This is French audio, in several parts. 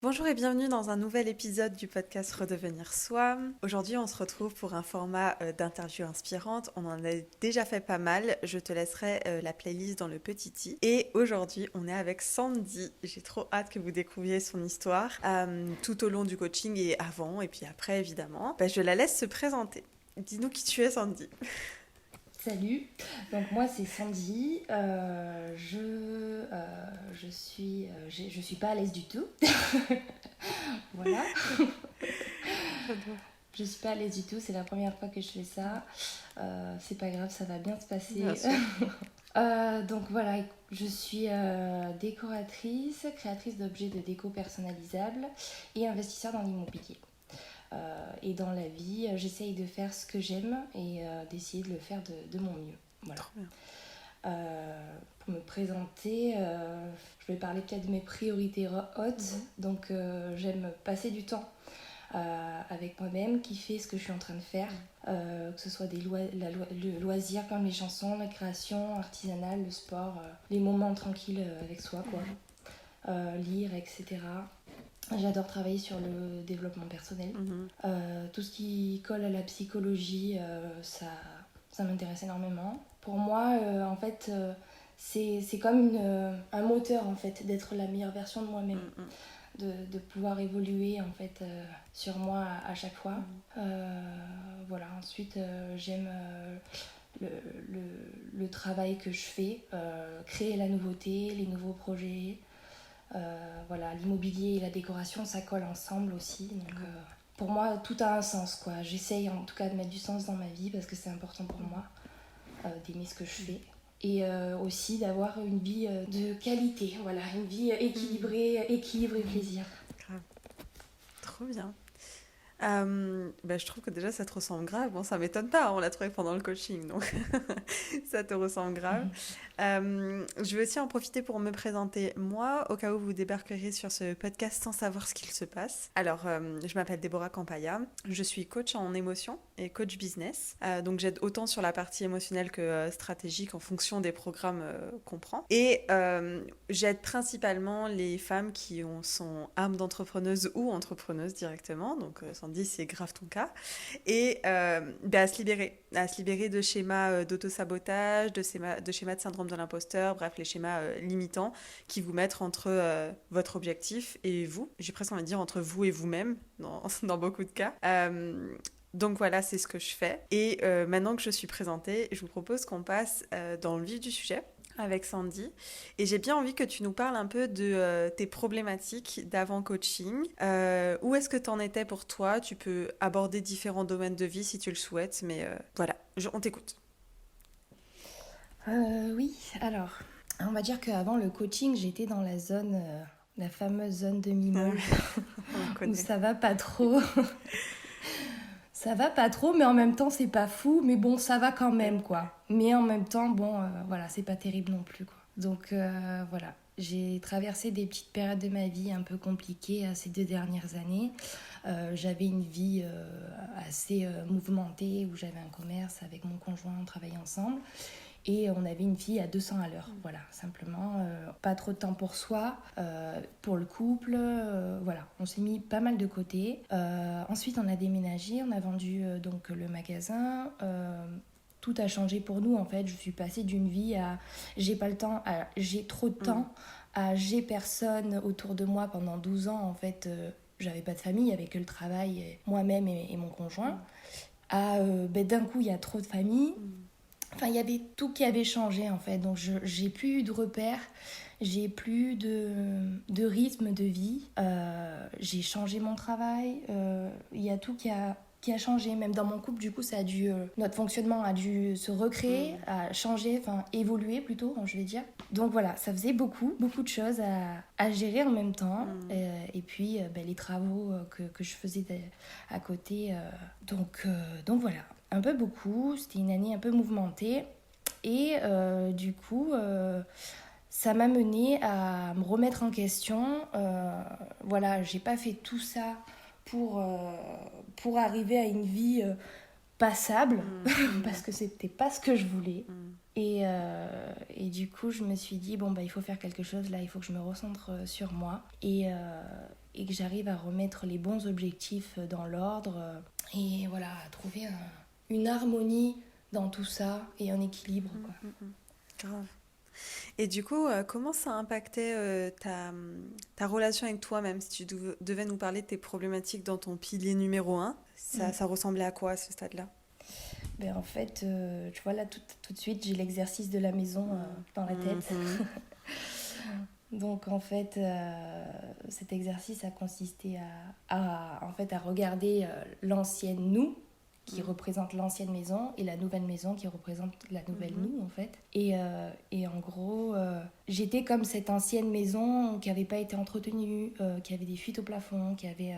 Bonjour et bienvenue dans un nouvel épisode du podcast Redevenir Soi. Aujourd'hui, on se retrouve pour un format d'interview inspirante. On en a déjà fait pas mal. Je te laisserai la playlist dans le petit i. Et aujourd'hui, on est avec Sandy. J'ai trop hâte que vous découvriez son histoire tout au long du coaching et avant et puis après, évidemment. Je la laisse se présenter. Dis-nous qui tu es, Sandy. Salut, donc moi c'est Sandy, je suis pas à l'aise du tout, voilà, J'adore. je suis pas à l'aise du tout, c'est la première fois que je fais ça, c'est pas grave, ça va bien se Bien passer. sûr. Donc voilà, je suis décoratrice, créatrice d'objets de déco personnalisables et investisseur dans l'immobilier. Et dans la vie, j'essaye de faire ce que j'aime et d'essayer de le faire de mon mieux. Voilà. Trop bien. Pour me présenter, je vais parler peut-être de mes priorités hautes. Donc j'aime passer du temps avec moi-même, kiffer ce que je suis en train de faire, que ce soit le loisir comme les chansons, la création artisanale, le sport, les moments tranquilles avec soi, quoi. Lire, etc. J'adore travailler sur le développement personnel. Tout ce qui colle à la psychologie, ça m'intéresse énormément. Pour moi, en fait, c'est comme un moteur, en fait, d'être la meilleure version de moi-même. De pouvoir évoluer, en fait, sur moi à chaque fois. Voilà. Ensuite, j'aime le travail que je fais, créer la nouveauté, les nouveaux projets. Voilà, l'immobilier et la décoration, ça colle ensemble aussi. Donc, pour moi, tout a un sens, quoi. J'essaye en tout cas de mettre du sens dans ma vie parce que c'est important pour moi d'aimer ce que je fais. Et aussi d'avoir une vie de qualité, voilà, une vie équilibrée, équilibre et plaisir. Grave. Trop bien. Je trouve que déjà ça te ressemble grave. Bon, ça m'étonne pas, on l'a trouvé pendant le coaching, donc ça te ressemble grave. Je vais aussi en profiter pour me présenter moi, au cas où vous débarquerez sur ce podcast sans savoir ce qu'il se passe. Alors, je m'appelle Déborah Campaya, je suis coach en émotion et coach business. Donc j'aide autant sur la partie émotionnelle que stratégique en fonction des programmes qu'on prend. Et j'aide principalement les femmes qui sont âmes d'entrepreneuse ou entrepreneuses directement, donc Sandy, c'est grave ton cas, et à se libérer de schémas d'auto-sabotage, de schémas de syndrome de l'imposteur, bref, les schémas limitants qui vous mettent entre votre objectif et vous. J'ai presque envie de dire entre vous et vous-même, dans beaucoup de cas. Donc voilà, c'est ce que je fais. Et maintenant que je suis présentée, je vous propose qu'on passe dans le vif du sujet avec Sandy. Et j'ai bien envie que tu nous parles un peu de tes problématiques d'avant-coaching. Où est-ce que tu en étais pour toi? Tu peux aborder différents domaines de vie si tu le souhaites, mais voilà, on t'écoute. Oui, alors, on va dire qu'avant le coaching, j'étais dans la zone, la fameuse zone de Mimol, On où connaît. ça va pas trop. Ça va pas trop, mais en même temps, c'est pas fou. Mais bon, ça va quand même, quoi. Mais en même temps, bon, voilà, c'est pas terrible non plus, quoi. Donc, voilà. J'ai traversé des petites périodes de ma vie un peu compliquées ces 2 dernières années. J'avais une vie assez mouvementée où j'avais un commerce avec mon conjoint, on travaillait ensemble. Et on avait une vie à 200 à l'heure, voilà, simplement. Pas trop de temps pour soi, pour le couple, voilà. On s'est mis pas mal de côté. Ensuite, on a déménagé, on a vendu donc le magasin. Tout a changé pour nous, en fait. Je suis passée d'une vie à j'ai pas le temps, à j'ai trop de temps, à j'ai personne autour de moi pendant 12 ans, en fait. J'avais pas de famille, il y avait que le travail, moi-même et mon conjoint. À d'un coup, il y a trop de famille. Enfin, il y avait tout qui avait changé, en fait. Donc, j'ai plus de repères, j'ai plus de rythme de vie. J'ai changé mon travail. Il y a tout qui a changé. Même dans mon couple, du coup, ça a dû, notre fonctionnement a dû se recréer, a changé, enfin, évoluer plutôt, je vais dire. Donc, voilà, ça faisait beaucoup de choses à gérer en même temps. Et puis, les travaux que je faisais à côté. Donc, voilà. Un peu beaucoup, c'était une année un peu mouvementée et du coup ça m'a menée à me remettre en question. Voilà, j'ai pas fait tout ça pour arriver à une vie passable parce que c'était pas ce que je voulais. Et du coup, je me suis dit, bon, il faut faire quelque chose là, il faut que je me recentre sur moi. et que j'arrive à remettre les bons objectifs dans l'ordre et voilà, à trouver une harmonie dans tout ça et un équilibre, quoi. Grave. Et du coup, comment ça a impacté ta relation avec toi-même? Si tu devais nous parler de tes problématiques dans ton pilier numéro un, ça ressemblait à quoi à ce stade-là? Ben, en fait, tu vois, là, tout de suite, j'ai l'exercice de la maison dans la tête. Donc, en fait, cet exercice a consisté en fait, à regarder l'ancienne nous, qui représente l'ancienne maison, et la nouvelle maison qui représente la nouvelle nous, en fait. Et en gros, j'étais comme cette ancienne maison qui n'avait pas été entretenue, qui avait des fuites au plafond, qui avait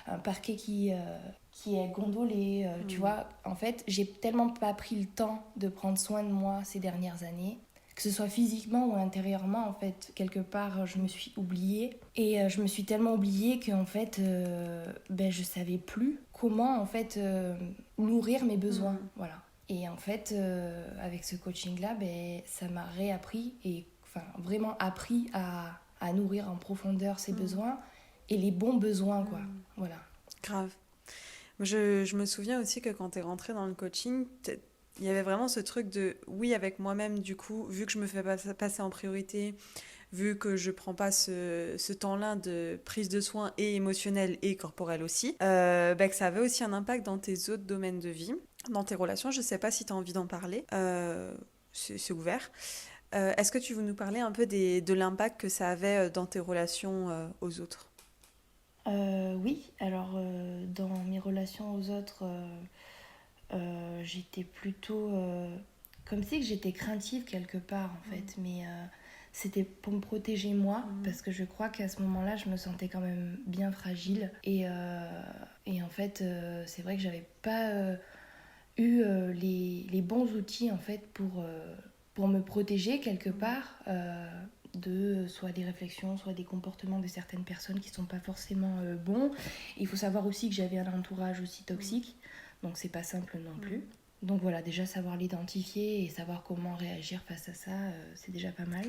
un parquet qui est gondolé, tu vois. En fait, j'ai tellement pas pris le temps de prendre soin de moi ces dernières années, que ce soit physiquement ou intérieurement, en fait, quelque part, je me suis oubliée. Et je me suis tellement oubliée qu'en fait, je savais plus comment, en fait, nourrir mes besoins, voilà. Et en fait, avec ce coaching-là, ça m'a réappris, vraiment appris à nourrir en profondeur ses besoins, et les bons besoins, quoi, voilà. Grave. Je me souviens aussi que quand tu es rentrée dans le coaching, il y avait vraiment ce truc de oui avec moi-même, du coup, vu que je me fais passer en priorité, vu que je prends pas ce temps-là de prise de soins et émotionnel et corporel aussi, que ça avait aussi un impact dans tes autres domaines de vie, dans tes relations. Je sais pas si tu as envie d'en parler, c'est ouvert. Est-ce que tu veux nous parler un peu de l'impact que ça avait dans tes relations aux autres? Oui, alors dans mes relations aux autres, j'étais plutôt comme si que j'étais craintive quelque part en fait, mais c'était pour me protéger moi, parce que je crois qu'à ce moment-là je me sentais quand même bien fragile et en fait c'est vrai que j'avais pas eu les bons outils en fait pour me protéger quelque part de soit des réflexions, soit des comportements de certaines personnes qui sont pas forcément bons. Il faut savoir aussi que j'avais un entourage aussi toxique, donc c'est pas simple non plus. Donc voilà, déjà savoir l'identifier et savoir comment réagir face à ça, c'est déjà pas mal.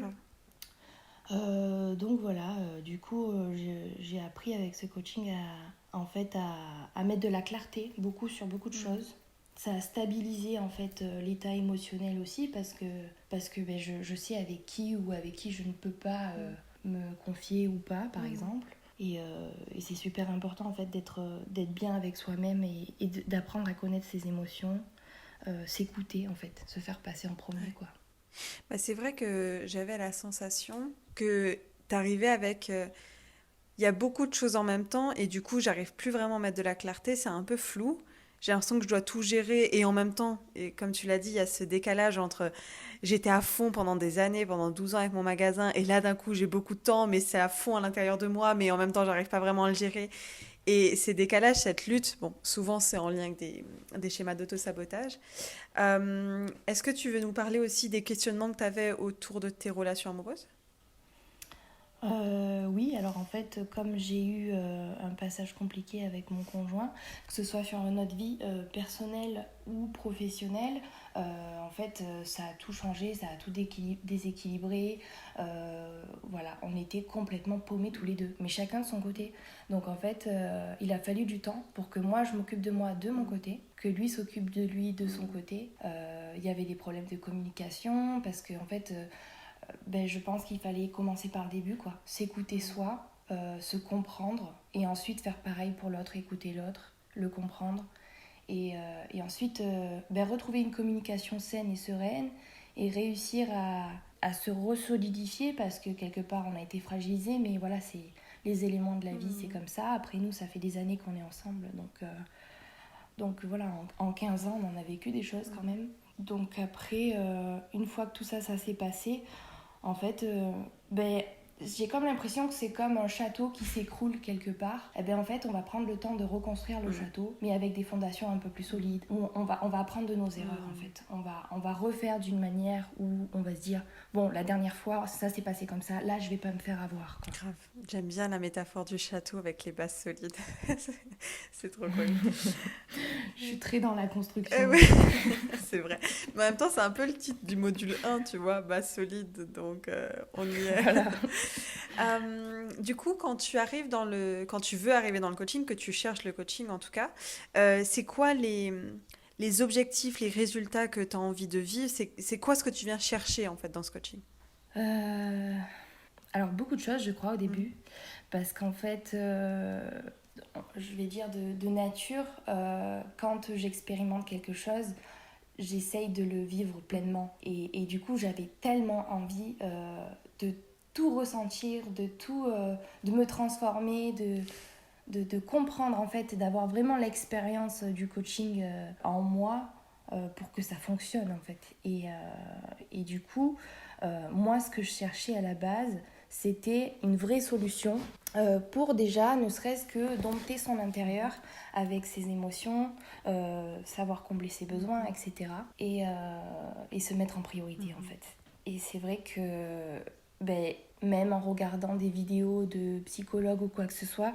Donc voilà, du coup j'ai appris avec ce coaching à mettre de la clarté sur beaucoup de choses. Ça a stabilisé en fait l'état émotionnel aussi parce que je sais avec qui ou avec qui je ne peux pas me confier ou pas, par exemple. Et c'est super important en fait d'être bien avec soi-même et d'apprendre à connaître ses émotions, s'écouter en fait, se faire passer en premier, quoi. C'est vrai que j'avais la sensation que t'arrivais avec... Il y a beaucoup de choses en même temps et du coup, j'arrive plus vraiment à mettre de la clarté, c'est un peu flou. J'ai l'impression que je dois tout gérer et en même temps, et comme tu l'as dit, il y a ce décalage entre j'étais à fond pendant des années, pendant 12 ans avec mon magasin et là d'un coup j'ai beaucoup de temps mais c'est à fond à l'intérieur de moi mais en même temps j'arrive pas vraiment à le gérer. Et ces décalages, cette lutte, bon, souvent c'est en lien avec des schémas d'auto-sabotage. Est-ce que tu veux nous parler aussi des questionnements que tu avais autour de tes relations amoureuses? Oui, alors en fait, comme j'ai eu un passage compliqué avec mon conjoint, que ce soit sur notre vie personnelle ou professionnelle, en fait, ça a tout changé, ça a tout déséquilibré. Voilà, on était complètement paumés tous les deux, mais chacun de son côté. Donc en fait, il a fallu du temps pour que moi, je m'occupe de moi de mon côté, que lui s'occupe de lui de son côté. Il y avait des problèmes de communication, parce que en fait... je pense qu'il fallait commencer par le début, quoi. S'écouter soi, se comprendre, et ensuite faire pareil pour l'autre, écouter l'autre, le comprendre, et ensuite retrouver une communication saine et sereine, et réussir à se resolidifier, parce que quelque part on a été fragilisés, mais voilà, c'est les éléments de la vie, c'est comme ça. Après nous, ça fait des années qu'on est ensemble, donc voilà, en 15 ans, on en a vécu des choses quand même. Donc après, une fois que tout ça s'est passé, en fait, j'ai comme l'impression que c'est comme un château qui s'écroule quelque part. Et en fait, on va prendre le temps de reconstruire le château, mais avec des fondations un peu plus solides. On va apprendre de nos erreurs, en fait. On va refaire d'une manière où on va se dire, bon, la dernière fois, ça s'est passé comme ça, là, je vais pas me faire avoir, quoi. Grave. J'aime bien la métaphore du château avec les bases solides. C'est trop cool. Je suis très dans la construction. Oui, c'est vrai. Mais en même temps, c'est un peu le titre du module 1, tu vois, base solide, donc on y est. Voilà. Du coup, quand tu veux arriver dans le coaching, que tu cherches le coaching en tout cas, c'est quoi les objectifs, les résultats que tu as envie de vivre? C'est quoi ce que tu viens chercher en fait dans ce coaching? Euh, Alors, beaucoup de choses, je crois, au Mhm. début. Parce qu'en fait, je vais dire de nature, quand j'expérimente quelque chose, j'essaye de le vivre pleinement. Et du coup, j'avais tellement envie de tout ressentir, de me transformer, de comprendre en fait, et d'avoir vraiment l'expérience du coaching en moi pour que ça fonctionne en fait. Et du coup, moi, ce que je cherchais à la base, c'était une vraie solution pour déjà, ne serait-ce que dompter son intérieur avec ses émotions, savoir combler ses besoins, etc. Et se mettre en priorité en Mhm. fait. Et c'est vrai que ben, même en regardant des vidéos de psychologues ou quoi que ce soit,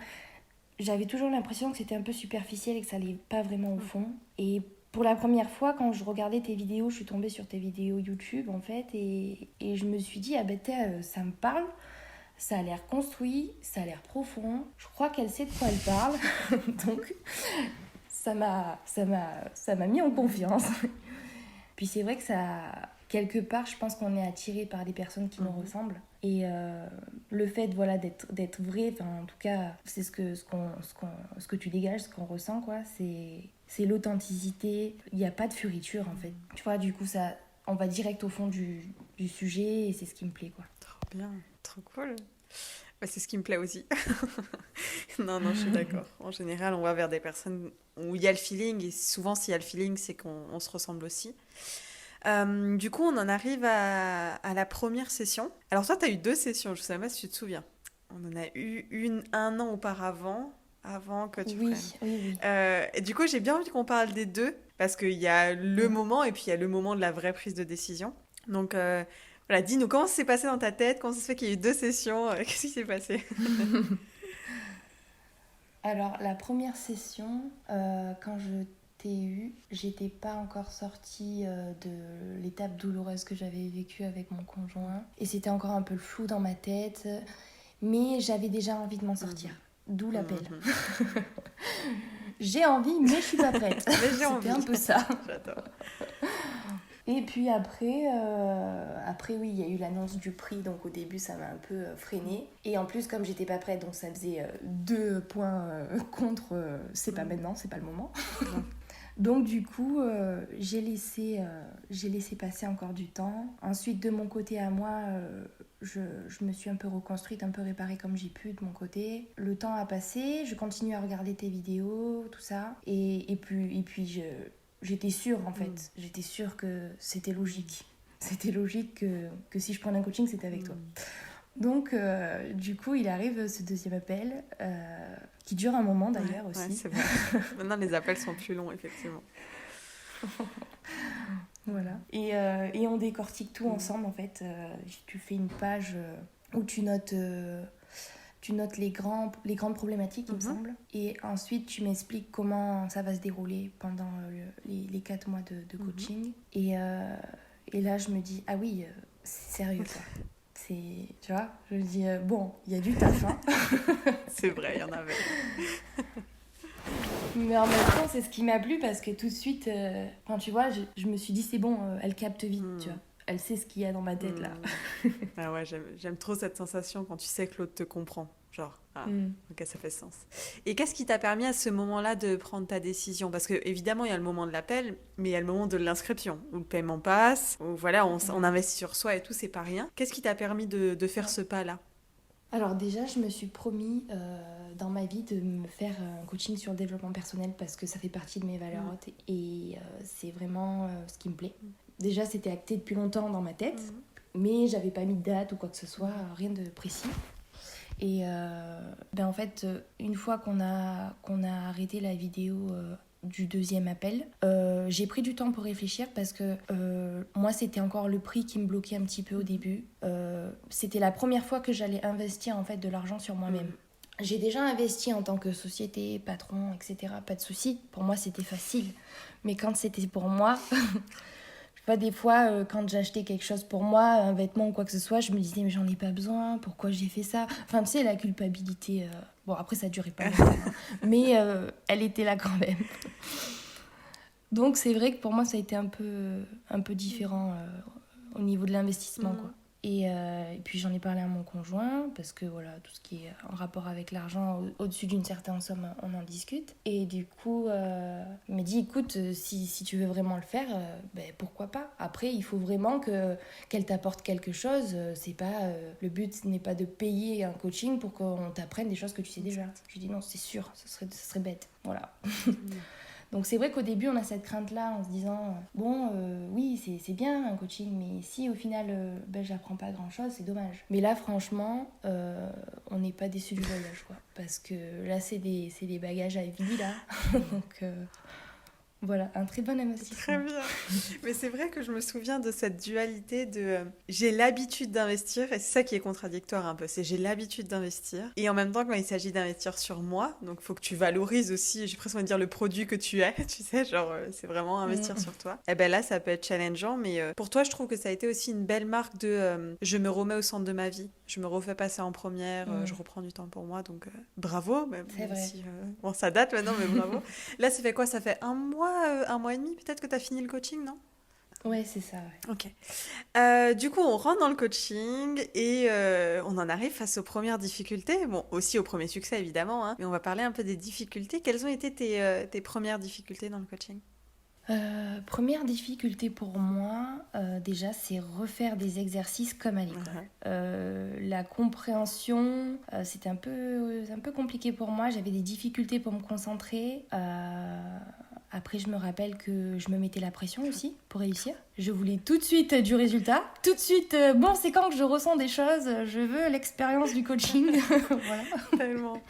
j'avais toujours l'impression que c'était un peu superficiel et que ça allait pas vraiment au fond. Et pour la première fois, quand je regardais tes vidéos, je suis tombée sur tes vidéos YouTube en fait, et je me suis dit, ah ben ça me parle, ça a l'air construit, ça a l'air profond, je crois qu'elle sait de quoi elle parle, donc ça m'a mis en confiance. Puis c'est vrai que ça, quelque part, je pense qu'on est attiré par des personnes qui nous Mhm. ressemblent. Et le fait voilà, d'être vrai, enfin, en tout cas, c'est ce que tu dégages, ce qu'on ressent, quoi. C'est l'authenticité. Il n'y a pas de furiture, en fait. Tu vois, du coup, ça, on va direct au fond du sujet et c'est ce qui me plaît, quoi. Trop bien, trop cool. Bah, c'est ce qui me plaît aussi. Non, non, je suis d'accord. En général, on va vers des personnes où il y a le feeling, et souvent, s'il y a le feeling, c'est qu'on se ressemble aussi. Du coup, on en arrive à la première session. Alors, toi, tu as eu deux sessions, je ne sais pas si tu te souviens. On en a eu une un an auparavant, avant que tu prennes. Oui, oui, oui. Et du coup, j'ai bien envie qu'on parle des deux, parce qu'il y a le Mm. moment et puis il y a le moment de la vraie prise de décision. Donc, voilà, dis-nous comment ça s'est passé dans ta tête, comment ça se fait qu'il y a eu deux sessions, qu'est-ce qui s'est passé? Alors, la première session, quand je t'ai eu, j'étais pas encore sortie de l'étape douloureuse que j'avais vécue avec mon conjoint. Et c'était encore un peu le flou dans ma tête, mais j'avais déjà envie de m'en sortir. Mhm, D'où l'appel. mhm. J'ai envie, mais je suis pas prête. Mais j'ai C'était un envie. peu ça. J'adore. Et puis après oui, il y a eu l'annonce du prix, donc au début ça m'a un peu freiné. Et en plus, comme j'étais pas prête, donc ça faisait 2 points contre c'est pas Mhm. maintenant, c'est pas le moment. Non. Donc du coup, j'ai laissé passer encore du temps. Ensuite, de mon côté à moi, je me suis un peu reconstruite, un peu réparée comme j'ai pu de mon côté. Le temps a passé, je continue à regarder tes vidéos, tout ça. Et puis j'étais sûre en Mhm. fait. J'étais sûre que c'était logique. C'était logique que si je prenais un coaching, c'était avec toi. Mhm. Donc, du coup, il arrive ce deuxième appel, qui dure un moment Ouais, d'ailleurs ouais, aussi. c'est vrai. Maintenant, les appels sont plus longs, effectivement. Voilà. Et on décortique tout Mhm. ensemble en fait. Tu fais une page où tu notes les grandes problématiques, il me Mhm. semble. Et ensuite, tu m'expliques comment ça va se dérouler pendant les 4 mois de Mhm. coaching. Et là, je me dis, ah oui, c'est sérieux quoi. Tu vois, je me dis, bon, il y a du taf, hein. C'est vrai, il y en avait. Mais en même temps, c'est ce qui m'a plu parce que tout de suite, enfin, tu vois, je me suis dit, c'est bon, elle capte vite, tu vois. Mhm. Elle sait ce qu'il y a dans ma tête là. Mhm. Ah ouais, j'aime trop cette sensation quand tu sais que l'autre te comprend. Genre, ah, Mm. ok, ça fait sens. Et qu'est-ce qui t'a permis à ce moment-là de prendre ta décision? Parce que évidemment, il y a le moment de l'appel, mais il y a le moment de l'inscription, où le paiement passe, où voilà, on Ouais. investit sur soi et tout, c'est pas rien. Qu'est-ce qui t'a permis de faire Ouais. ce pas-là? Alors déjà, je me suis promis dans ma vie de me faire un coaching sur le développement personnel parce que ça fait partie de mes valeurs Mhm. hautes et c'est vraiment ce qui me plaît. Déjà, c'était acté depuis longtemps dans ma tête, Mhm. mais j'avais pas mis de date ou quoi que ce soit, rien de précis. Et ben en fait, une fois qu'on a arrêté la vidéo du deuxième appel, j'ai pris du temps pour réfléchir parce que moi, c'était encore le prix qui me bloquait un petit peu au début. C'était la première fois que j'allais investir en fait de l'argent sur moi-même. Mhm. J'ai déjà investi en tant que société, patron, etc. Pas de souci. Pour moi, c'était facile. Mais quand c'était pour moi, vois, des fois, quand j'achetais quelque chose pour moi, un vêtement ou quoi que ce soit, je me disais, mais j'en ai pas besoin, pourquoi j'ai fait ça? Enfin, tu sais, la culpabilité... Bon, après, ça durait pas longtemps, hein. Mais elle était là quand même. Donc, c'est vrai que pour moi, ça a été un peu différent au niveau de l'investissement, quoi. Et puis j'en ai parlé à mon conjoint parce que voilà, tout ce qui est en rapport avec l'argent au-dessus d'une certaine somme, on en discute. Et du coup, il m'a dit écoute, si tu veux vraiment le faire, pourquoi pas. Après, il faut vraiment qu'elle t'apporte quelque chose. C'est pas le but n'est pas de payer un coaching pour qu'on t'apprenne des choses que tu sais déjà. Je lui dis non, c'est sûr, ça serait bête. Voilà. Donc c'est vrai qu'au début, on a cette crainte-là en se disant oui, c'est bien un coaching, mais si au final, j'apprends pas grand-chose, c'est dommage. Mais là, franchement, on n'est pas déçus du voyage, quoi. Parce que là, c'est des bagages à vie, là. Donc voilà, un très bon investissement. Très bien. Mais c'est vrai que je me souviens de cette dualité de j'ai l'habitude d'investir, et c'est ça qui est contradictoire un peu, c'est j'ai l'habitude d'investir, et en même temps quand il s'agit d'investir sur moi, donc il faut que tu valorises aussi, j'ai presque envie de dire le produit que tu es, tu sais, genre c'est vraiment investir sur toi. Et ben là ça peut être challengeant, mais pour toi je trouve que ça a été aussi une belle marque de je me remets au centre de ma vie, je me refais passer en première, je reprends du temps pour moi, donc bravo, même si bon ça date maintenant, mais bravo. Là ça fait quoi? Ça fait un mois et demi, peut-être que tu as fini le coaching, non? Ouais, c'est ça. Ouais. Ok. Du coup, on rentre dans le coaching et on en arrive face aux premières difficultés. Bon, aussi au premier succès, évidemment, hein, mais on va parler un peu des difficultés. Quelles ont été tes premières difficultés dans le coaching? Première difficulté pour moi, déjà, c'est refaire des exercices comme à l'école. La compréhension, c'était un peu compliqué pour moi. J'avais des difficultés pour me concentrer. Après, je me rappelle que je me mettais la pression aussi pour réussir. Je voulais tout de suite du résultat. Tout de suite, bon, c'est quand que je ressens des choses, je veux l'expérience du coaching. Voilà. Tellement.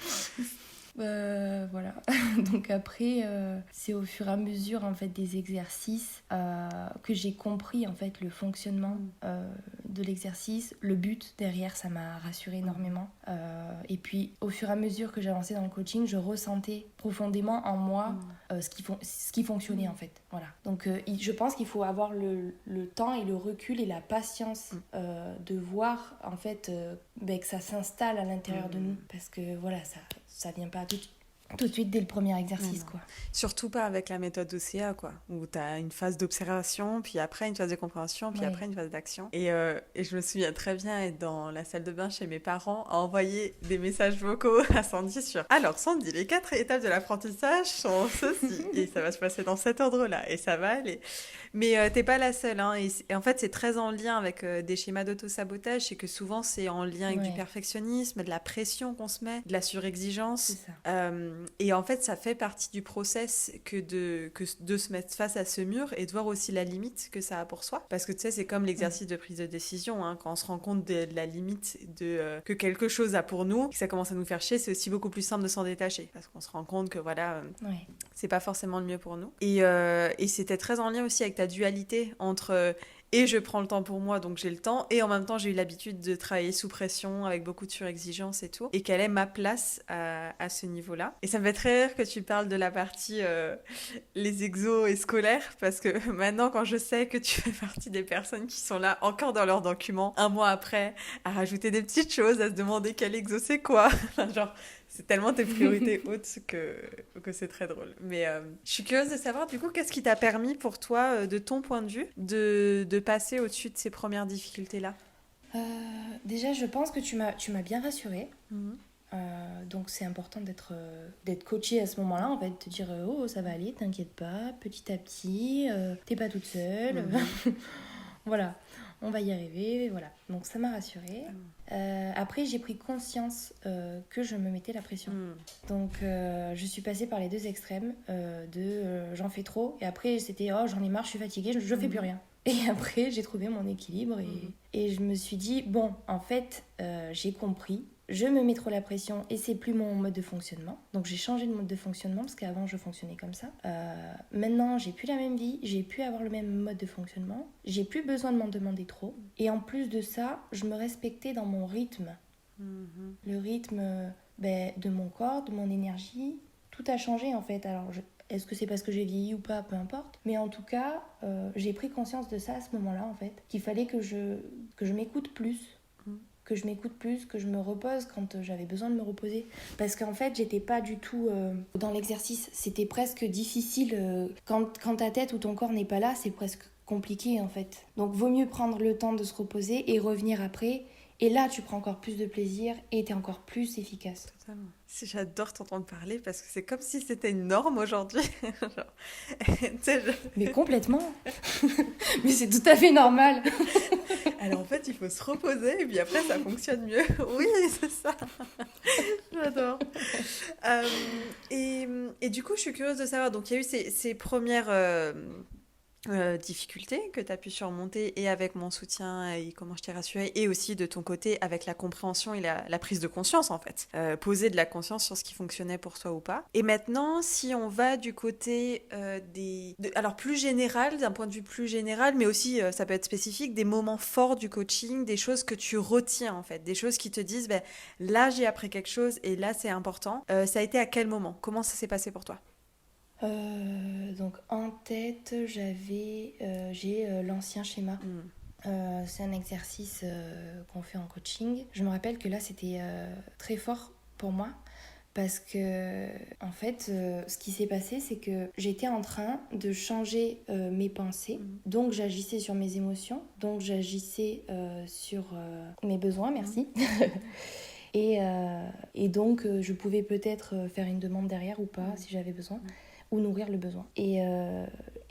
Voilà. Donc après, c'est au fur et à mesure en fait des exercices que j'ai compris en fait le fonctionnement de l'exercice, le but derrière, ça m'a rassurée énormément. Et puis au fur et à mesure que j'avançais dans le coaching, je ressentais profondément en moi ce qui fonctionnait en fait. Voilà. Donc je pense qu'il faut avoir le temps et le recul et la patience de voir en fait que ça s'installe à l'intérieur de nous, parce que voilà, ça vient pas tout de suite dès le premier exercice, quoi. Surtout pas avec la méthode OCA, quoi, où tu as une phase d'observation, puis après une phase de compréhension, puis après une phase d'action. Et je me souviens très bien être dans la salle de bain chez mes parents à envoyer des messages vocaux à Sandy sur « Alors Sandy, les 4 étapes de l'apprentissage sont ceci, et ça va se passer dans cet ordre-là, et ça va aller. » Mais t'es pas la seule, hein, et en fait c'est très en lien avec des schémas d'auto-sabotage, c'est que souvent c'est en lien avec du perfectionnisme, de la pression qu'on se met, de la surexigence. C'est ça. Et en fait, ça fait partie du process que de se mettre face à ce mur et de voir aussi la limite que ça a pour soi. Parce que tu sais, c'est comme l'exercice de prise de décision, hein, quand on se rend compte de la limite que quelque chose a pour nous, que ça commence à nous faire chier, c'est aussi beaucoup plus simple de s'en détacher. Parce qu'on se rend compte que voilà, c'est pas forcément le mieux pour nous. Et c'était très en lien aussi avec ta dualité entre... Et je prends le temps pour moi, donc j'ai le temps. Et en même temps, j'ai eu l'habitude de travailler sous pression, avec beaucoup de surexigence et tout. Et quelle est ma place à ce niveau-là. Et ça me fait très rire que tu parles de la partie les exos et scolaires, parce que maintenant, quand je sais que tu fais partie des personnes qui sont là, encore dans leurs documents, un mois après, à rajouter des petites choses, à se demander quel exo c'est quoi. Enfin, genre... C'est tellement tes priorités hautes que c'est très drôle. Mais je suis curieuse de savoir, du coup, qu'est-ce qui t'a permis pour toi, de ton point de vue, de passer au-dessus de ces premières difficultés-là? Déjà, je pense que tu m'as bien rassurée. Donc c'est important d'être coachée à ce moment-là, en fait, de te dire oh ça va aller, t'inquiète pas, petit à petit, t'es pas toute seule. Voilà, on va y arriver, voilà. Donc ça m'a rassurée. Après, j'ai pris conscience que je me mettais la pression. Donc je suis passée par les deux extrêmes j'en fais trop, et après c'était oh j'en ai marre, je suis fatiguée, je fais plus rien. Et après, j'ai trouvé mon équilibre et je me suis dit bon, en fait, j'ai compris. Je me mets trop la pression et c'est plus mon mode de fonctionnement. Donc j'ai changé de mode de fonctionnement parce qu'avant je fonctionnais comme ça. Maintenant j'ai plus la même vie, j'ai plus avoir le même mode de fonctionnement. J'ai plus besoin de m'en demander trop. Et en plus de ça, je me respectais dans mon rythme. Le rythme de mon corps, de mon énergie, tout a changé en fait. Alors, est-ce que c'est parce que j'ai vieilli ou pas, peu importe. Mais en tout cas, j'ai pris conscience de ça à ce moment-là en fait. Qu'il fallait que je m'écoute plus. Que je m'écoute plus, que je me repose quand j'avais besoin de me reposer. Parce qu'en fait, j'étais pas du tout dans l'exercice. C'était presque difficile. Quand ta tête ou ton corps n'est pas là, c'est presque compliqué en fait. Donc, vaut mieux prendre le temps de se reposer et revenir après. Et là, tu prends encore plus de plaisir et t'es encore plus efficace. Totalement. J'adore t'entendre parler parce que c'est comme si c'était une norme aujourd'hui. Mais complètement. Mais c'est tout à fait normal. Alors en fait, il faut se reposer et puis après, ça fonctionne mieux. Oui, c'est ça. J'adore. Et du coup, je suis curieuse de savoir. Donc, il y a eu ces premières difficultés que tu as pu surmonter et avec mon soutien et comment je t'ai rassurée et aussi de ton côté avec la compréhension et la prise de conscience en fait. Poser de la conscience sur ce qui fonctionnait pour toi ou pas. Et maintenant, si on va du côté alors plus général, d'un point de vue plus général, mais aussi ça peut être spécifique, des moments forts du coaching, des choses que tu retiens en fait, des choses qui te disent là j'ai appris quelque chose et là c'est important. Ça a été à quel moment? Comment ça s'est passé pour toi? Donc en tête, j'ai l'ancien schéma. C'est un exercice qu'on fait en coaching. Je me rappelle que là, c'était très fort pour moi parce que, en fait, ce qui s'est passé, c'est que j'étais en train de changer mes pensées. Donc, j'agissais sur mes émotions. Donc, j'agissais sur mes besoins, merci. Et donc, je pouvais peut-être faire une demande derrière ou pas, si j'avais besoin. Ou nourrir le besoin. Et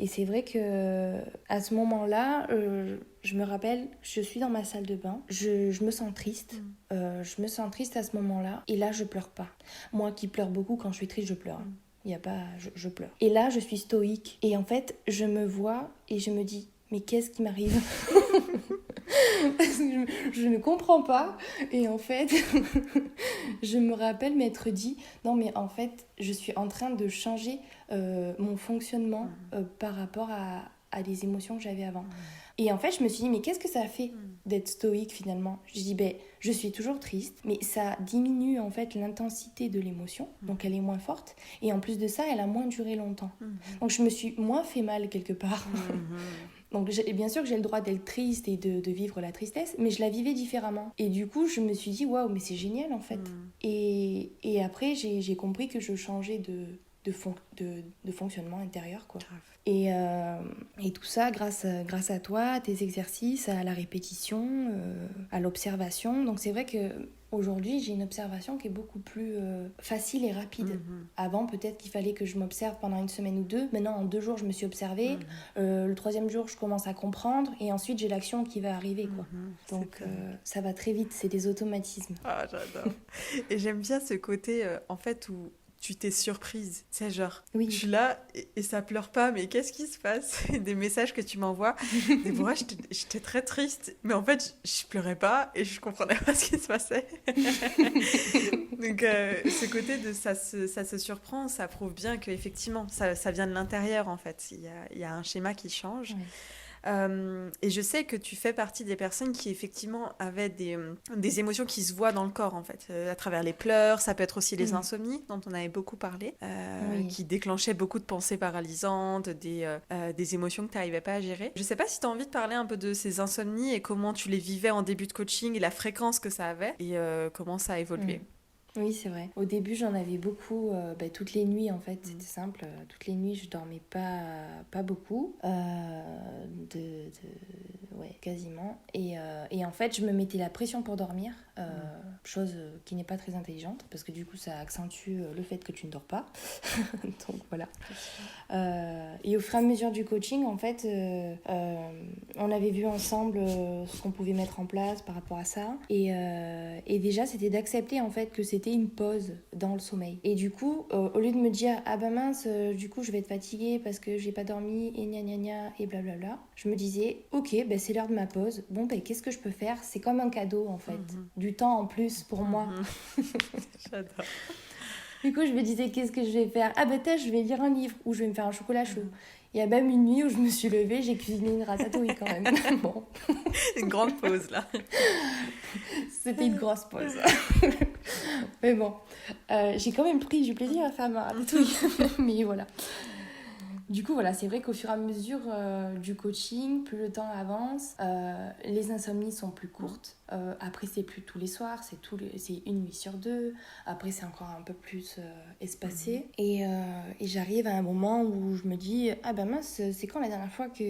c'est vrai que à ce moment-là, je me rappelle, je suis dans ma salle de bain, je me sens triste. Je me sens triste à ce moment-là. Et là, je pleure pas. Moi qui pleure beaucoup, quand je suis triste, je pleure. Il y a pas, je pleure. Et là, je suis stoïque. Et en fait, je me vois et je me dis, mais qu'est-ce qui m'arrive? Parce que je ne comprends pas. Et en fait, je me rappelle m'être dit, non mais en fait, je suis en train de changer mon fonctionnement par rapport à des émotions que j'avais avant. Et en fait, je me suis dit, mais qu'est-ce que ça fait d'être stoïque finalement? Je dis, je suis toujours triste, mais ça diminue en fait l'intensité de l'émotion, donc elle est moins forte. Et en plus de ça, elle a moins duré longtemps. Donc je me suis moins fait mal quelque part. Donc bien sûr que j'ai le droit d'être triste et de vivre la tristesse, mais je la vivais différemment. Et du coup, je me suis dit, waouh, mais c'est génial en fait. Et après, j'ai compris que je changeais de fonctionnement intérieur, quoi. Et tout ça grâce à toi, à tes exercices, à la répétition, à l'observation. Donc c'est vrai que aujourd'hui, j'ai une observation qui est beaucoup plus facile et rapide. Avant, peut-être qu'il fallait que je m'observe pendant une semaine ou deux. Maintenant, en 2 jours, je me suis observée. Le 3e jour, je commence à comprendre. Et ensuite, j'ai l'action qui va arriver, quoi. Donc, ça va très vite. C'est des automatismes. Ah, j'adore. Et j'aime bien ce côté, en fait, où tu t'es surprise. C'est genre, je suis là et ça pleure pas, mais qu'est-ce qui se passe? Des messages que tu m'envoies. Des fois, j'étais très triste, mais en fait, je pleurais pas et je comprenais pas ce qui se passait. Donc, ce côté de ça se surprend, ça prouve bien qu'effectivement, ça vient de l'intérieur, en fait. Il y a un schéma qui change. Et je sais que tu fais partie des personnes qui effectivement avaient des émotions qui se voient dans le corps en fait, à travers les pleurs, ça peut être aussi les insomnies dont on avait beaucoup parlé, qui déclenchaient beaucoup de pensées paralysantes, des émotions que tu n'arrivais pas à gérer. Je sais pas si tu as envie de parler un peu de ces insomnies et comment tu les vivais en début de coaching et la fréquence que ça avait et comment ça a évolué. Oui, c'est vrai. Au début, j'en avais beaucoup, toutes les nuits en fait, c'était simple. Toutes les nuits, je dormais pas beaucoup, ouais, quasiment. Et en fait, je me mettais la pression pour dormir, chose qui n'est pas très intelligente, parce que du coup, ça accentue le fait que tu ne dors pas. Donc voilà. Et au fur et à mesure du coaching, en fait, on avait vu ensemble ce qu'on pouvait mettre en place par rapport à ça. Et déjà, c'était d'accepter en fait que c'était une pause dans le sommeil. Et du coup, au lieu de me dire ah ben mince, du coup je vais être fatiguée parce que j'ai pas dormi et gna gna gna et blablabla, je me disais ok, c'est l'heure de ma pause. Bon qu'est-ce que je peux faire? C'est comme un cadeau en fait, du temps en plus pour moi. J'adore. Du coup, je me disais qu'est-ce que je vais faire? Ah je vais lire un livre ou je vais me faire un chocolat chaud. Il y a même une nuit où je me suis levée, j'ai cuisiné une ratatouille quand même. Bon. Une grande pause là. C'était une grosse pause. Mais bon, j'ai quand même pris du plaisir à faire ma ratatouille. Mais voilà. Du coup, voilà, c'est vrai qu'au fur et à mesure du coaching, plus le temps avance, les insomnies sont plus courtes. Après, c'est plus tous les soirs, c'est une nuit sur deux. Après, c'est encore un peu plus espacé. Et j'arrive à un moment où je me dis, ah ben mince, c'est quand la dernière fois que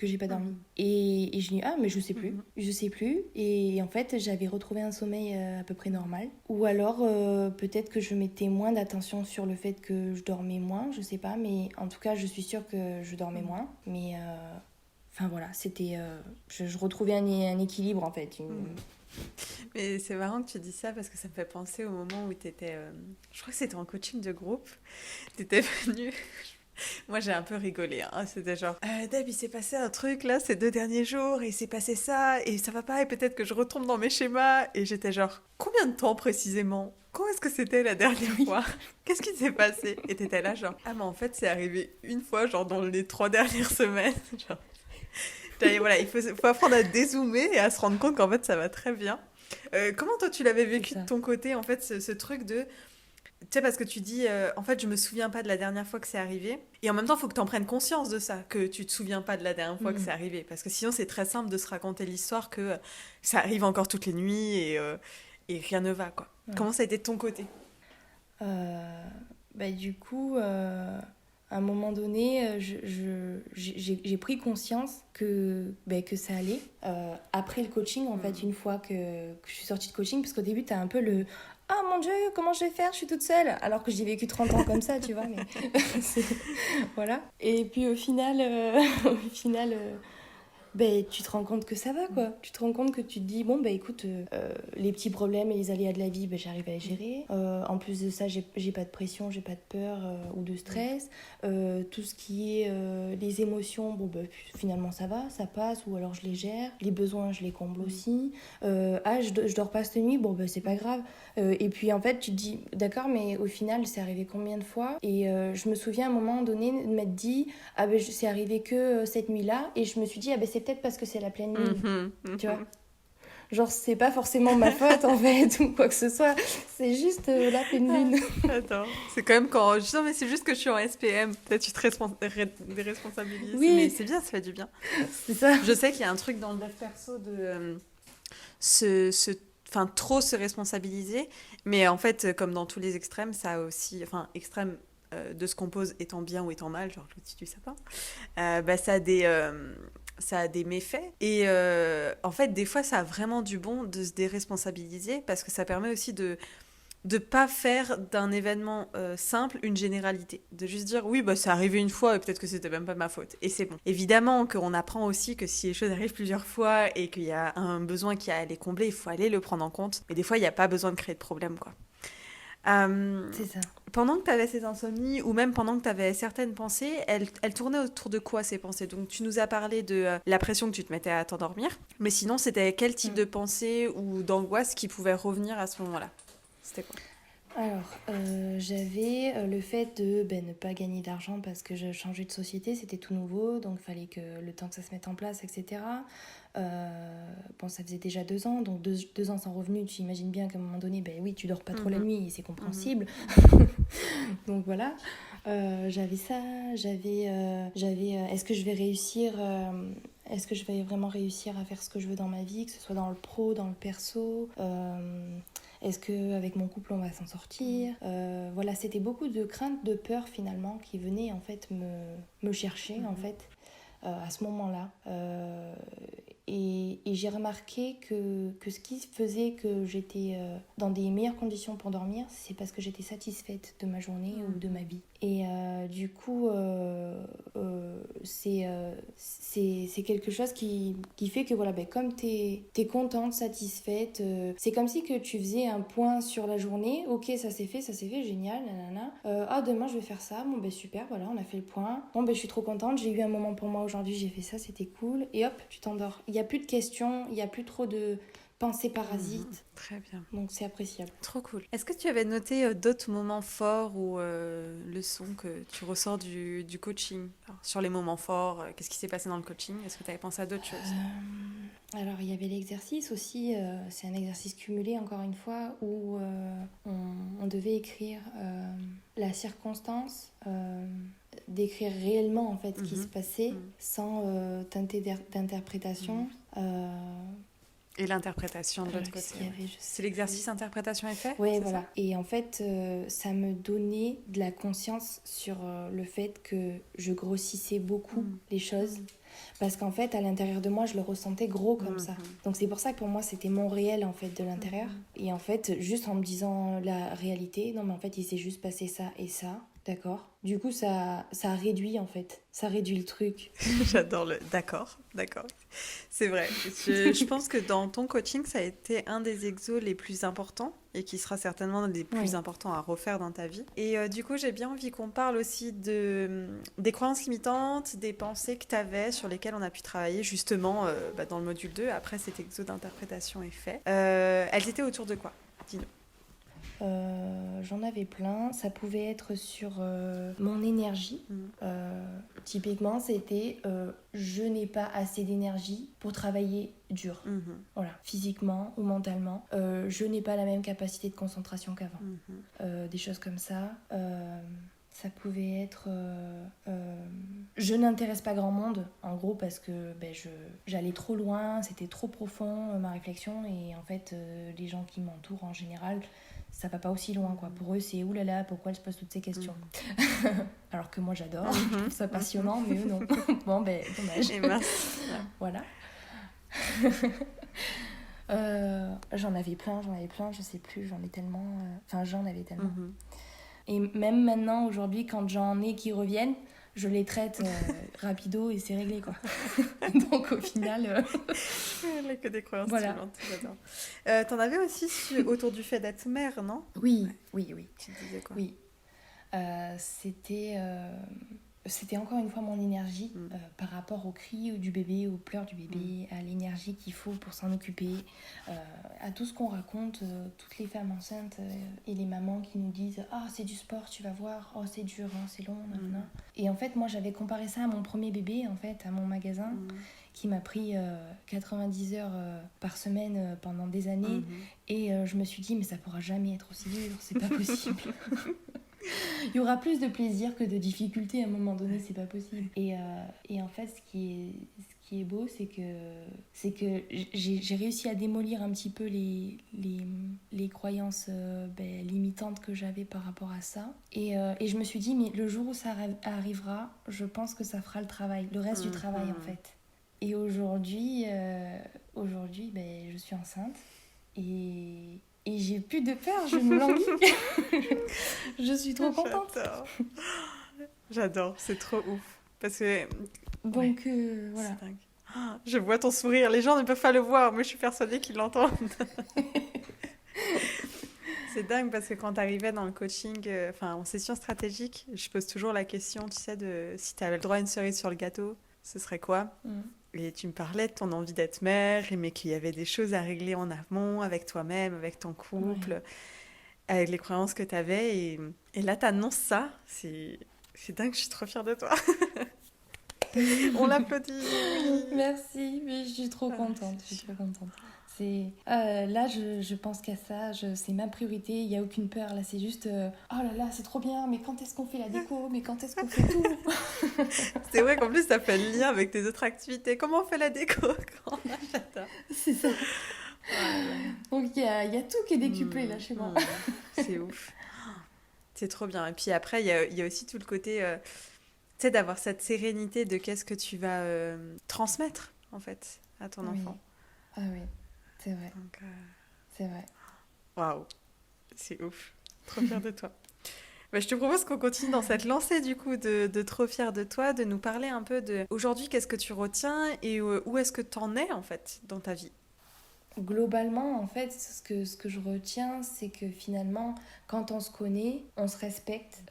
j'ai pas dormi? Et je dis, ah mais je sais plus, je sais plus. Et en fait, j'avais retrouvé un sommeil à peu près normal. Ou alors, peut-être que je mettais moins d'attention sur le fait que je dormais moins, je sais pas. Mais en tout cas, je suis sûre que je dormais moins. Mais enfin voilà, c'était... je retrouvais un équilibre en fait. Mais c'est marrant que tu dis ça parce que ça me fait penser au moment où tu étais... je crois que c'était en coaching de groupe. Tu étais venue... Moi, j'ai un peu rigolé. Hein. C'était genre, Deb, il s'est passé un truc là ces 2 derniers jours et il s'est passé ça et ça va pas et peut-être que je retombe dans mes schémas. Et j'étais genre, combien de temps précisément? Quand est-ce que c'était la dernière fois? Qu'est-ce qui s'est passé? Et t'étais là genre, ah mais en fait c'est arrivé une fois genre dans les 3 dernières semaines. Genre, voilà, faut apprendre à dézoomer et à se rendre compte qu'en fait ça va très bien. Comment toi tu l'avais vécu de ton côté en fait ce truc de... Tu sais, parce que tu dis, en fait, je me souviens pas de la dernière fois que c'est arrivé. Et en même temps, il faut que tu en prennes conscience de ça, que tu te souviens pas de la dernière fois que c'est arrivé. Parce que sinon, c'est très simple de se raconter l'histoire que ça arrive encore toutes les nuits et rien ne va, quoi. Ouais. Comment ça a été de ton côté? Du coup, à un moment donné, j'ai pris conscience que ça allait. Après le coaching, en fait, une fois que je suis sortie de coaching, parce qu'au début, tu as un peu le... Ah mon Dieu, comment je vais faire? Je suis toute seule. Alors que j'ai vécu 30 ans comme ça, tu vois. Mais voilà. Et puis au final, tu te rends compte que ça va, quoi. Tu te rends compte que tu te dis, bon, écoute, les petits problèmes et les aléas de la vie, j'arrive à les gérer. En plus de ça, j'ai pas de pression, j'ai pas de peur ou de stress. Tout ce qui est les émotions, finalement, ça va, ça passe, ou alors je les gère. Les besoins, je les comble aussi. Je dors pas cette nuit, c'est pas grave. Et puis, en fait, tu te dis, d'accord, mais au final, c'est arrivé combien de fois? Et je me souviens à un moment donné de m'être dit, c'est arrivé que cette nuit-là. Et je me suis dit, c'est peut-être parce que c'est la pleine lune, tu vois. Genre, c'est pas forcément ma faute, en fait, ou quoi que ce soit. C'est juste la pleine lune. Attends, c'est quand même quand... Non, mais c'est juste que je suis en SPM. Peut-être tu te déresponsabilises. Oui. Mais c'est bien, ça fait du bien. C'est ça. Je sais qu'il y a un truc dans le dev perso de... trop se responsabiliser. Mais en fait, comme dans tous les extrêmes, ça a aussi... Enfin, extrême... de ce qu'on pose étant bien ou étant mal, genre l'outil du sapin, ça a des méfaits. Et en fait, des fois, ça a vraiment du bon de se déresponsabiliser parce que ça permet aussi de pas faire d'un événement simple une généralité. De juste dire, oui, c'est arrivé une fois et peut-être que c'était même pas ma faute. Et c'est bon. Évidemment qu'on apprend aussi que si les choses arrivent plusieurs fois et qu'il y a un besoin qui a à les combler, il faut aller le prendre en compte. Mais des fois, il n'y a pas besoin de créer de problème, quoi. C'est ça. Pendant que tu avais ces insomnies ou même pendant que tu avais certaines pensées, elles tournaient autour de quoi ces pensées? Donc tu nous as parlé de la pression que tu te mettais à t'endormir, mais sinon c'était quel type de pensée ou d'angoisse qui pouvait revenir à ce moment-là? C'était quoi? Alors, j'avais le fait de ne pas gagner d'argent parce que je changeais de société, c'était tout nouveau, donc il fallait que le temps que ça se mette en place, etc. Ça faisait déjà 2 ans, donc 2 ans sans revenu, tu imagines bien qu'à un moment donné, oui, tu dors pas trop la nuit, et c'est compréhensible. Donc voilà, j'avais ça, j'avais est-ce que je vais réussir est-ce que je vais vraiment réussir à faire ce que je veux dans ma vie, que ce soit dans le pro, dans le perso est-ce qu'avec mon couple on va s'en sortir voilà, c'était beaucoup de craintes, de peur finalement qui venaient en fait me chercher en fait à ce moment-là et j'ai remarqué que ce qui faisait que j'étais dans des meilleures conditions pour dormir, c'est parce que j'étais satisfaite de ma journée ou de ma vie. Et du coup, c'est quelque chose qui fait que voilà, comme t'es contente, satisfaite, c'est comme si que tu faisais un point sur la journée. Ok, ça s'est fait, génial, nanana. Demain je vais faire ça, super, voilà, on a fait le point. Je suis trop contente, j'ai eu un moment pour moi aujourd'hui, j'ai fait ça, c'était cool. Et hop, tu t'endors. Il n'y a plus de questions, il n'y a plus trop de pensées parasites. Très bien. Donc c'est appréciable. Trop cool. Est-ce que tu avais noté d'autres moments forts ou leçons que tu ressors du coaching? Alors, sur les moments forts, qu'est-ce qui s'est passé dans le coaching? Est-ce que tu avais pensé à d'autres choses? Alors, il y avait l'exercice aussi, c'est un exercice cumulé, encore une fois, où on devait écrire la circonstance, décrire réellement, en fait, ce qui se passait, sans teinter d'interprétation. Et l'interprétation de l'autre côté. C'est l'exercice interprétation effet. Oui, voilà. Ça. Et en fait, ça me donnait de la conscience sur le fait que je grossissais beaucoup les choses. Parce qu'en fait, à l'intérieur de moi, je le ressentais gros comme ça. Donc c'est pour ça que pour moi, c'était mon réel, en fait, de l'intérieur. Et en fait, juste en me disant la réalité, non mais en fait, il s'est juste passé ça et ça, d'accord. Du coup, ça réduit, en fait. Ça réduit le truc. J'adore le... D'accord. C'est vrai. Je pense que dans ton coaching, ça a été un des exos les plus importants et qui sera certainement un des plus importants à refaire dans ta vie. Et du coup, j'ai bien envie qu'on parle aussi des croyances limitantes, des pensées que tu avais sur lesquelles on a pu travailler justement dans le module 2, après cet exo d'interprétation est fait. Elles étaient autour de quoi ? Dis-nous. J'en avais plein. Ça pouvait être sur mon énergie. Typiquement, c'était je n'ai pas assez d'énergie pour travailler dur. Voilà, physiquement ou mentalement. Je n'ai pas la même capacité de concentration qu'avant. Des choses comme ça. Ça pouvait être je n'intéresse pas grand monde, en gros, parce que j'allais trop loin, c'était trop profond ma réflexion, et en fait les gens qui m'entourent en général, ça va pas aussi loin, quoi. Pour eux, c'est oulala, pourquoi elle se pose toutes ces questions. Alors que moi j'adore, je trouve ça passionnant, mais eux non. Bon, dommage. Et mince. Voilà. J'en avais plein, je sais plus, j'en avais tellement. Et même maintenant, aujourd'hui, quand j'en ai qui reviennent, je les traite rapido et c'est réglé, quoi. Donc au final... Elle n'a que des croyances suivantes, j'adore. T'en avais aussi autour du fait d'être mère, non ? Oui. Tu disais quoi ? Oui. C'était encore une fois mon énergie par rapport aux cris du bébé, aux pleurs du bébé, à l'énergie qu'il faut pour s'en occuper, à tout ce qu'on raconte, toutes les femmes enceintes et les mamans qui nous disent « Ah, c'est du sport, tu vas voir, oh, c'est dur, hein, c'est long, nanana. » Et en fait, moi, j'avais comparé ça à mon premier bébé, en fait, à mon magasin, qui m'a pris 90 heures par semaine pendant des années. Et je me suis dit « Mais ça pourra jamais être aussi dur, c'est pas possible. » Il y aura plus de plaisir que de difficultés à un moment donné, c'est pas possible. Et en fait, ce qui est beau, c'est que j'ai réussi à démolir un petit peu les croyances limitantes que j'avais par rapport à ça. Et je me suis dit, mais le jour où ça arrivera, je pense que ça fera le reste du travail, en fait. Et aujourd'hui, je suis enceinte et j'ai plus de peur, je me languis. Je suis trop contente. J'adore, c'est trop ouf. Parce que... Donc, voilà. C'est dingue. Je vois ton sourire. Les gens ne peuvent pas le voir, mais je suis persuadée qu'ils l'entendent. C'est dingue parce que quand tu arrivais dans le coaching, en session stratégique, je pose toujours la question, tu sais, de si tu avais le droit à une cerise sur le gâteau, ce serait quoi ? Et tu me parlais de ton envie d'être mère, mais qu'il y avait des choses à régler en amont, avec toi-même, avec ton couple, avec les croyances que tu avais. Et là, tu annonces ça. C'est dingue, je suis trop fière de toi. On l'applaudit. Merci, mais je suis trop contente. Là, je pense qu'à ça, c'est ma priorité, il n'y a aucune peur. Là, c'est juste, oh là là, c'est trop bien, mais quand est-ce qu'on fait la déco ? Mais quand est-ce qu'on fait tout ? C'est vrai qu'en plus, ça fait le lien avec tes autres activités. Comment on fait la déco quand on achète ? C'est ça. Donc, il y a tout qui est décuplé là chez moi. C'est ouf. C'est trop bien. Et puis après, il y a aussi tout le côté, tu sais, d'avoir cette sérénité de qu'est-ce que tu vas transmettre, en fait, à ton enfant. Ah oui. C'est vrai. Donc, c'est vrai. Waouh, c'est ouf. Trop fière de toi. Je te propose qu'on continue dans cette lancée du coup de trop fière de toi, de nous parler un peu de aujourd'hui qu'est-ce que tu retiens et où est-ce que tu en es en fait dans ta vie. Globalement, en fait, ce que je retiens, c'est que finalement, quand on se connaît, on se respecte,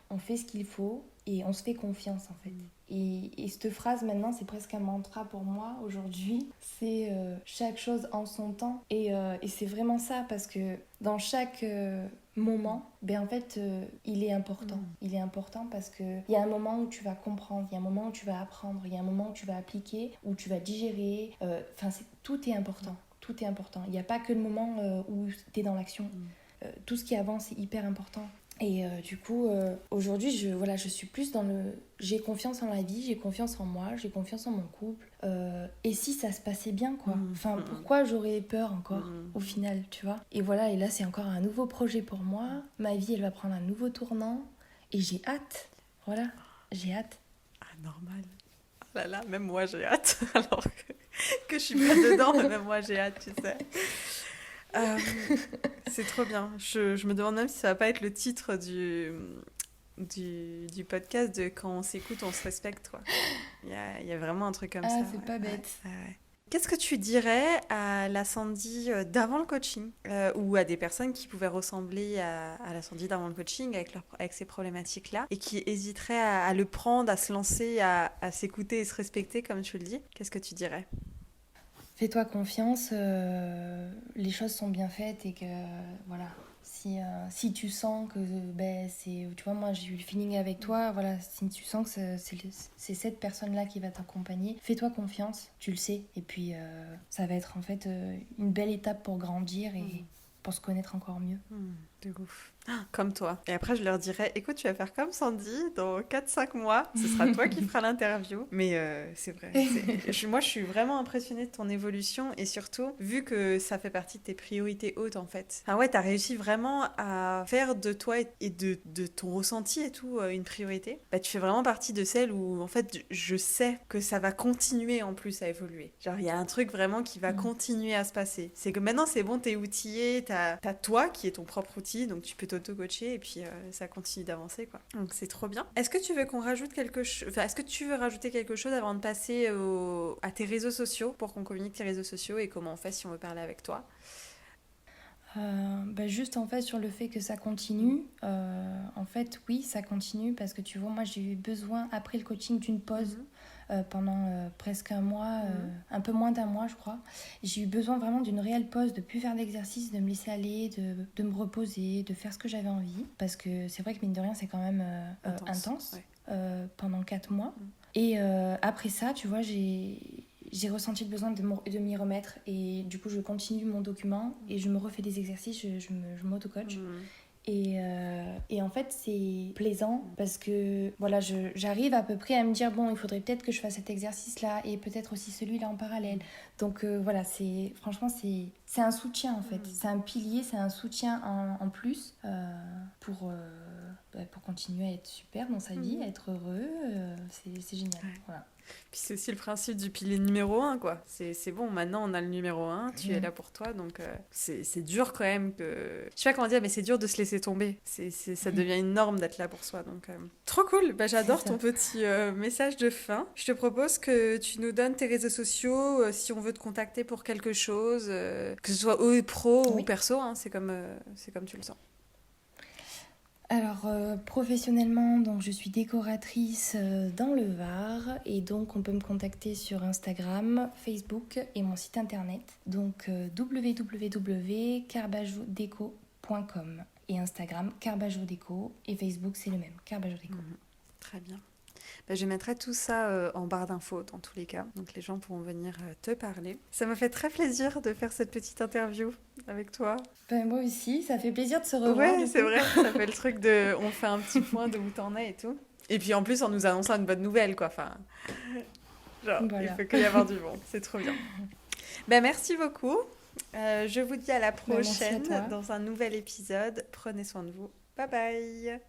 on fait ce qu'il faut et on se fait confiance en fait. Et cette phrase maintenant, c'est presque un mantra pour moi aujourd'hui. C'est chaque chose en son temps. Et c'est vraiment ça, parce que dans chaque moment, ben en fait, il est important. Il est important parce qu'il y a un moment où tu vas comprendre, il y a un moment où tu vas apprendre, il y a un moment où tu vas appliquer, où tu vas digérer. Tout est important. Tout est important. Il n'y a pas que le moment où tu es dans l'action. Tout ce qui avance est hyper important. Et du coup, aujourd'hui, je suis plus dans le... J'ai confiance en la vie, j'ai confiance en moi, j'ai confiance en mon couple. Et si ça se passait bien, quoi. Enfin, pourquoi j'aurais peur encore, au final, tu vois. Et voilà, et là, c'est encore un nouveau projet pour moi. Ma vie, elle va prendre un nouveau tournant. Et j'ai hâte. Voilà, j'ai hâte. Ah, normal. Oh là là, même moi, j'ai hâte. Alors que je suis pas dedans, mais même moi, j'ai hâte, tu sais. C'est trop bien. Je me demande même si ça va pas être le titre du podcast de quand on s'écoute, on se respecte, quoi. Il y a vraiment un truc comme ça. Ah, c'est pas bête. Ouais. Qu'est-ce que tu dirais à la Sandy d'avant le coaching ou à des personnes qui pouvaient ressembler à la Sandy d'avant le coaching avec ces problématiques-là et qui hésiteraient à le prendre, à se lancer, à s'écouter et se respecter, comme tu le dis? Qu'est-ce que tu dirais? Fais-toi confiance, les choses sont bien faites et que voilà, si tu sens que tu vois, moi j'ai eu le feeling avec toi, voilà, si tu sens que c'est cette personne-là qui va t'accompagner, fais-toi confiance, tu le sais, et puis ça va être en fait une belle étape pour grandir et pour se connaître encore mieux. De ouf. Comme toi. Et après, je leur dirais, écoute, tu vas faire comme Sandy, dans 4-5 mois, ce sera toi qui feras l'interview. Mais c'est vrai. Moi, je suis vraiment impressionnée de ton évolution et surtout, vu que ça fait partie de tes priorités hautes, en fait. Ah ouais, t'as réussi vraiment à faire de toi et de ton ressenti et tout une priorité. Bah, tu fais vraiment partie de celles où, en fait, je sais que ça va continuer en plus à évoluer. Genre, il y a un truc vraiment qui va continuer à se passer. C'est que maintenant, c'est bon, t'es outillé, t'as toi qui est ton propre outil, donc tu peux t'auto-coacher et puis ça continue d'avancer, quoi. Donc c'est trop bien. Est-ce que tu veux qu'on rajoute quelque chose, enfin, est-ce que tu veux rajouter quelque chose avant de passer à tes réseaux sociaux pour qu'on communique tes réseaux sociaux et comment on fait si on veut parler avec toi? Juste en fait sur le fait que ça continue, en fait oui ça continue parce que tu vois moi j'ai eu besoin après le coaching d'une pause pendant presque un mois, un peu moins d'un mois je crois. J'ai eu besoin vraiment d'une réelle pause, de plus faire d'exercice, de me laisser aller, de me reposer, de faire ce que j'avais envie parce que c'est vrai que mine de rien c'est quand même intense pendant 4 mois. Et après ça tu vois j'ai ressenti le besoin de m'y remettre et du coup je continue mon document et je me refais des exercices, je m'auto-coach. Et en fait c'est plaisant parce que voilà, j'arrive à peu près à me dire bon il faudrait peut-être que je fasse cet exercice là et peut-être aussi celui-là en parallèle. Donc voilà, franchement c'est un soutien en fait, c'est un pilier, c'est un soutien en plus pour continuer à être super dans sa vie, à être heureux, c'est génial. Voilà. Puis c'est aussi le principe du pilier numéro 1, quoi. C'est bon, maintenant on a le numéro 1, tu es là pour toi, donc c'est dur quand même que... Je sais pas comment dire, mais c'est dur de se laisser tomber. Ça devient une norme d'être là pour soi, donc... Trop cool, j'adore ton petit message de fin. Je te propose que tu nous donnes tes réseaux sociaux si on veut te contacter pour quelque chose, que ce soit pro ou perso, hein, c'est comme tu le sens. Alors professionnellement, donc je suis décoratrice dans le Var et donc on peut me contacter sur Instagram, Facebook et mon site internet, donc www.carbajodeco.com et Instagram Carbajodeco et Facebook c'est le même, Carbajodeco. Très bien. Je mettrai tout ça en barre d'infos dans tous les cas, donc les gens pourront venir te parler. Ça m'a fait très plaisir de faire cette petite interview avec toi. Moi aussi, ça fait plaisir de se revoir. Ouais, c'est vrai, ça fait le truc de... On fait un petit point de où t'en es et tout. Et puis en plus, en nous annonçant une bonne nouvelle, quoi. Enfin, genre, voilà. Il faut qu'il y avoir du bon, c'est trop bien. Merci beaucoup. Je vous dis à la prochaine dans un nouvel épisode. Prenez soin de vous. Bye bye.